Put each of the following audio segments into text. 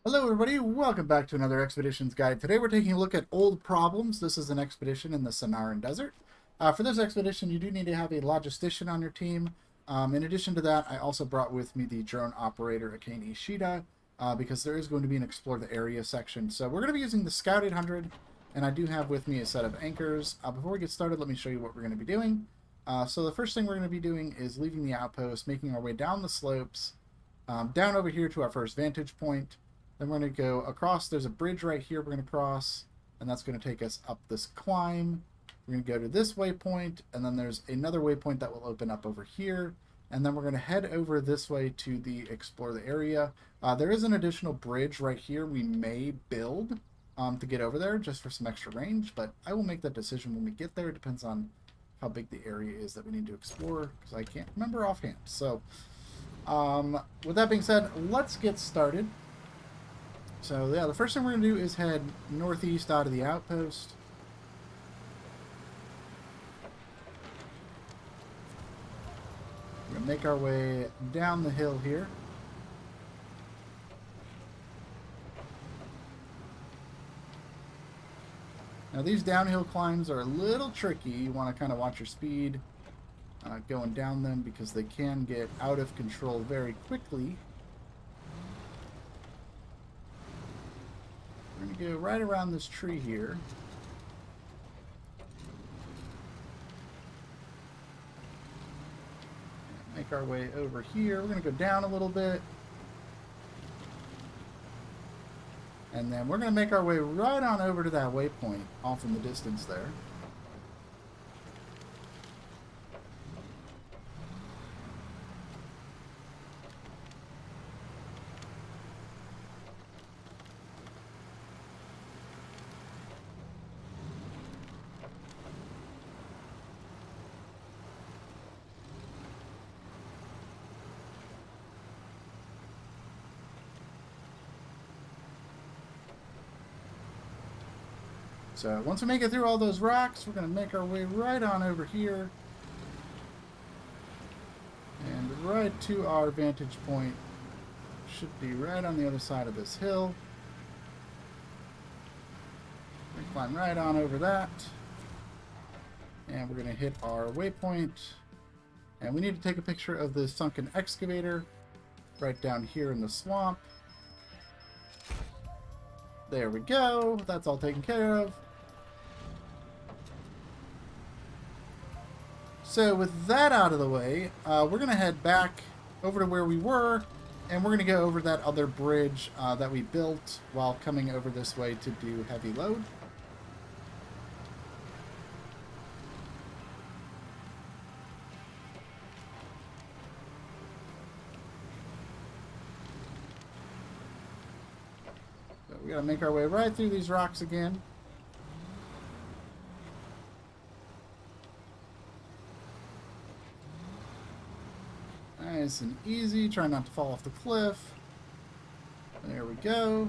Hello everybody, welcome back to another Expeditions Guide. Today we're taking a look at old problems. This is an expedition in the Sonoran Desert. For this expedition, you do need to have a logistician on your team. In addition to that, I also brought with me the drone operator, Akane Ishida, because there is going to be an Explore the Area section. So we're going to be using the Scout 800, and I do have with me a set of anchors. Before we get started, let me show you what we're going to be doing. So the first thing we're going to be doing is leaving the outpost, making our way down the slopes, down over here to our first vantage point. Then we're going to go across. There's a bridge right here we're going to cross, and that's going to take us up this climb. We're going to go to this waypoint, and then there's another waypoint that will open up over here. And then we're going to head over this way to the Explore the Area. There is an additional bridge right here we may build to get over there just for some extra range, but I will make that decision when we get there. It depends on how big the area is that we need to explore, because I can't remember offhand. So with that being said, let's get started. So yeah, the first thing we're going to do is head northeast out of the outpost. We're going to make our way down the hill here. Now these downhill climbs are a little tricky. You want to kind of watch your speed going down them because they can get out of control very quickly. We're going to go right around this tree here. Make our way over here. We're going to go down a little bit. And then we're going to make our way right on over to that waypoint off in the distance there. So once we make it through all those rocks, we're going to make our way right on over here. And right to our vantage point. Should be right on the other side of this hill. We're going to climb right on over that. And we're going to hit our waypoint. And we need to take a picture of the sunken excavator right down here in the swamp. There we go. That's all taken care of. So with that out of the way, we're going to head back over to where we were, and we're going to go over that other bridge that we built while coming over this way to do heavy load. So we got to make our way right through these rocks again. Nice and easy. Try not to fall off the cliff. There we go.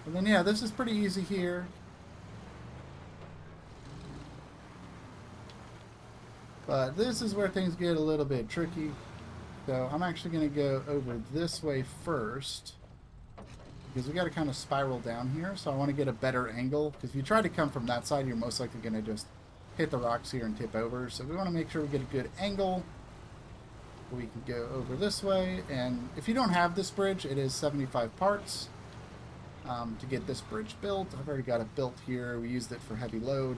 And then, yeah, this is pretty easy here. But this is where things get a little bit tricky. So I'm actually going to go over this way first, because we got to kind of spiral down here. So I want to get a better angle, because if you try to come from that side, you're most likely going to just hit the rocks here and tip over. So we want to make sure we get a good angle. We can go over this way, and if you don't have this bridge, it is 75 parts to get this bridge built. I've already got it built here. We used it for heavy load.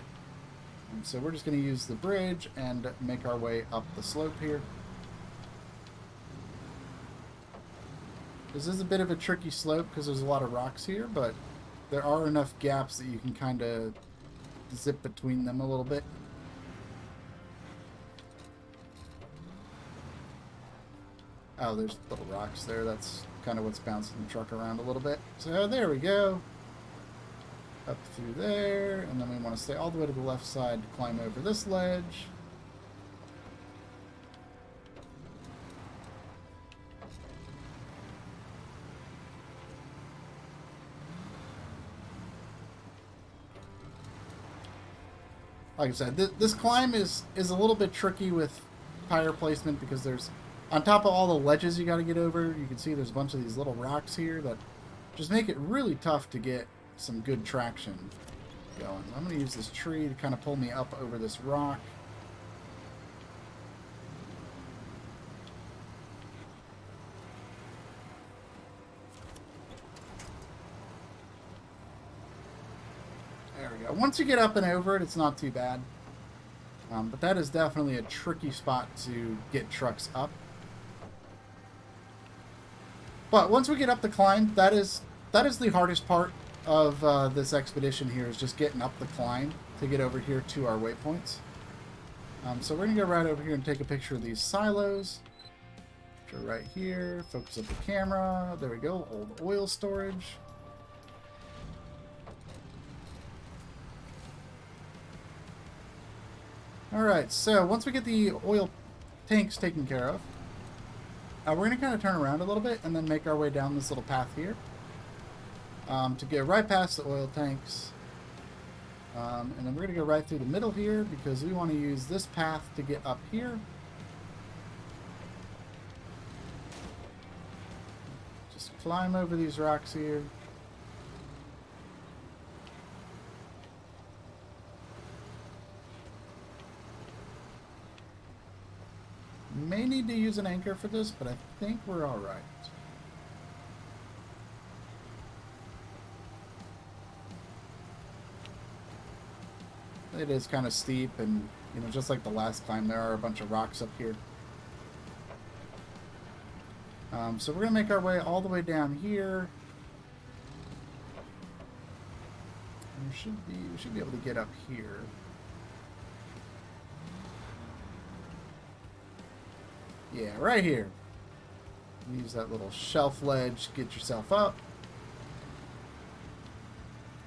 And so we're just going to use the bridge and make our way up the slope here. This is a bit of a tricky slope because there's a lot of rocks here, but there are enough gaps that you can kind of zip between them a little bit. Oh, there's little rocks there. That's kind of what's bouncing the truck around a little bit. So there we go. Up through there, and then we want to stay all the way to the left side to climb over this ledge. Like I said, this climb is a little bit tricky with tire placement because there's On top of all the ledges you got to get over, you can see there's a bunch of these little rocks here that just make it really tough to get some good traction going. I'm going to use this tree to kind of pull me up over this rock. There we go. Once you get up and over it, it's not too bad. But that is definitely a tricky spot to get trucks up. But once we get up the climb, that is the hardest part of this expedition here, is just getting up the climb to get over here to our waypoints. So we're going to go right over here and take a picture of these silos. Go right here, focus up the camera. There we go, old oil storage. Alright, so once we get the oil tanks taken care of, we're going to kind of turn around a little bit and then make our way down this little path here to get right past the oil tanks. And then we're going to go right through the middle here because we want to use this path to get up here. Just climb over these rocks here. May need to use an anchor for this, but I think we're alright. It is kind of steep, and you know, just like the last climb, there are a bunch of rocks up here. So we're going to make our way all the way down here. And we should be able to get up here. Yeah, right here. Use that little shelf ledge, get yourself up.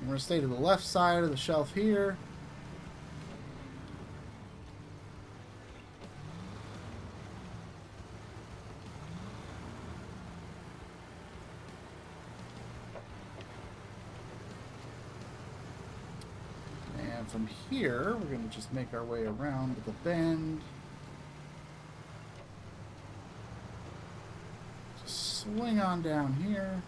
And we're going to stay to the left side of the shelf here. And from here, we're going to just make our way around the bend. Swing on down here.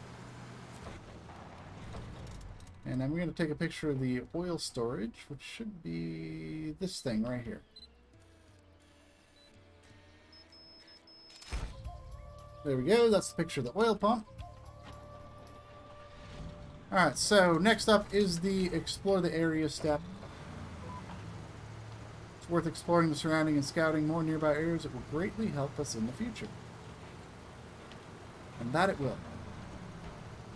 And then we're going to take a picture of the oil storage, which should be this thing right here. There we go. That's the picture of the oil pump. Alright, so next up is the explore the area step. It's worth exploring the surrounding and scouting more nearby areas. It will greatly help us in the future. And that it will.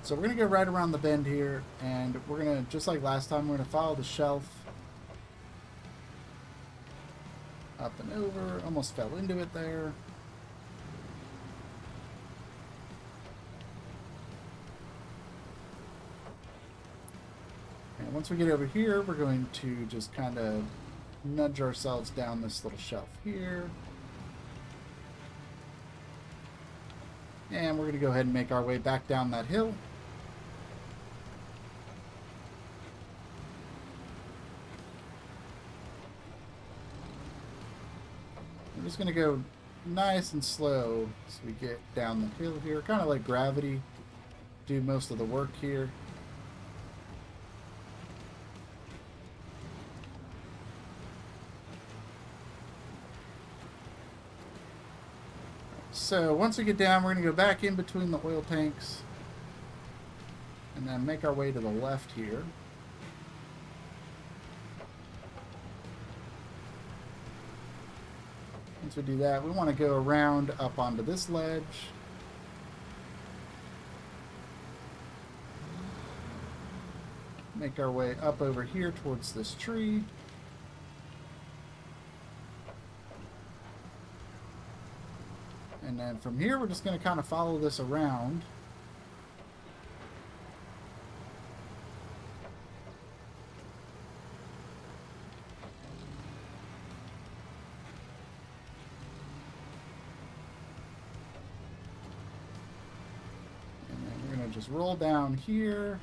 So we're going to go right around the bend here, and we're going to, just like last time, we're going to follow the shelf up and over. Almost fell into it there. And once we get over here, we're going to just kind of nudge ourselves down this little shelf here. And we're going to go ahead and make our way back down that hill. We're just going to go nice and slow as we get down the hill here. Kind of like gravity. Do most of the work here. So once we get down, we're going to go back in between the oil tanks and then make our way to the left here. Once we do that, we want to go around up onto this ledge. Make our way up over here towards this tree. And then from here, we're just going to kind of follow this around. And then we're going to just roll down here.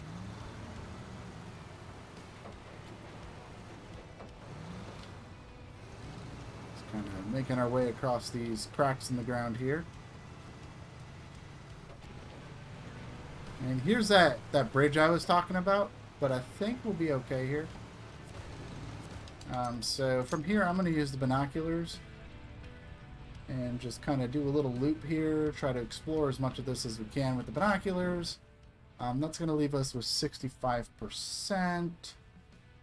Just kind of making our way across these cracks in the ground here. And here's that bridge I was talking about, but I think we'll be okay here. So from here, I'm going to use the binoculars and just kind of do a little loop here, try to explore as much of this as we can with the binoculars. That's going to leave us with 65%.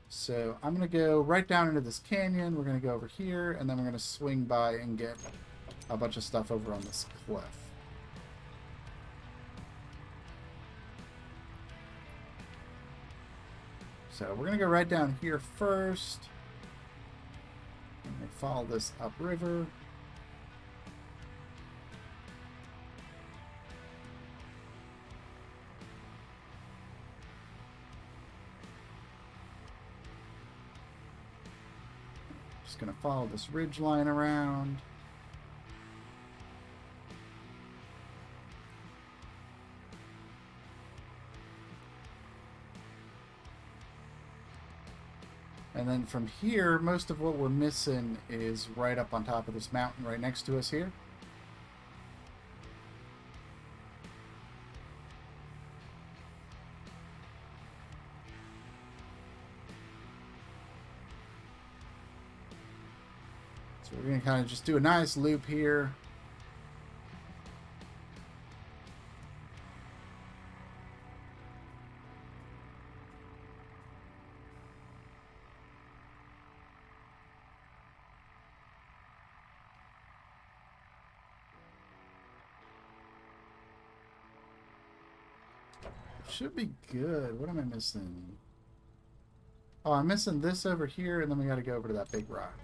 So I'm going to go right down into this canyon. We're going to go over here, and then we're going to swing by and get a bunch of stuff over on this cliff. So we're going to go right down here first. And follow this upriver. Just going to follow this ridge line around. And then from here, most of what we're missing is right up on top of this mountain right next to us here. So we're going to kind of just do a nice loop here. Should be good. What am I missing? Oh, I'm missing this over here, and then we got to go over to that big rock.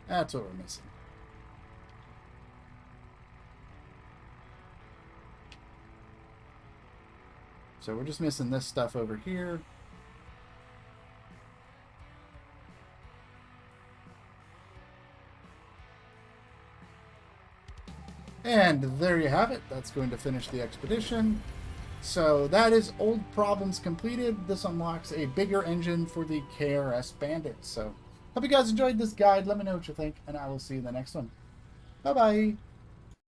That's what we're missing. So we're just missing this stuff over here. And there you have it. That's going to finish the expedition. So that is Old Problems completed. This unlocks a bigger engine for the KRS Bandit. So hope you guys enjoyed this guide. Let me know what you think, and I will see you in the next one. Bye-bye.